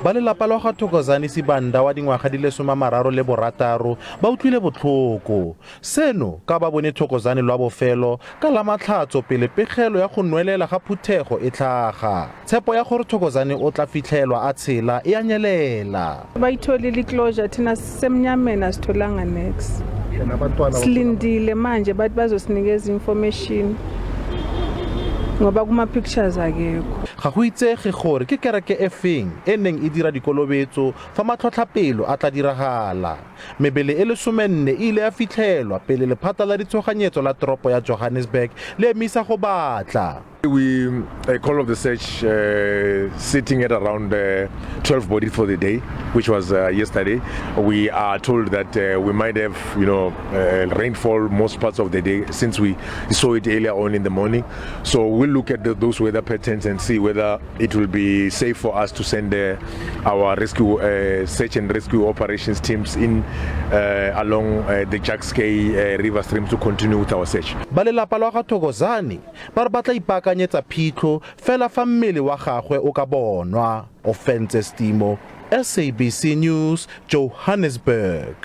ba lelapa la ga Thokozani Sibanda wa dingwaga di le 36 ba utlwile botlhoko seno ka ba bone Thokozani lwa bofelo ka la matlhatso pele pegelo ya go nwelela ga phuthego e tlhaga tshepo ya gore Thokozani o tla fitlhelwa a tshela e a nyelela ba itholile closure thina semnyameni asitholanga next silindile manje bathi bazosinikeza information ngoba kuma pictures akekho ga go itsege gore ke kereke e feng e neng e dira dikolobetso fa matlhotlhapelo a tla diragala mebele e lesomenne ile ya fitlhelwa pele lephata la ditshoganyetso la toropo ya Johannesburg le emisa go batla. We call of the search sitting at around 12 bodies for the day, which was yesterday. We are told that we might have, rainfall most parts of the day since we saw it earlier on in the morning. So we'll look at those weather patterns and see whether it will be safe for us to send our rescue, search and rescue operations teams in along the Juskei river stream to continue with our search. Balelapa la ga Thokozani ba re batla ipakanyetsa phitlho fela fa mmele wa gagwe o ka bonwa. Offense Stimo, SABC News, Johannesburg.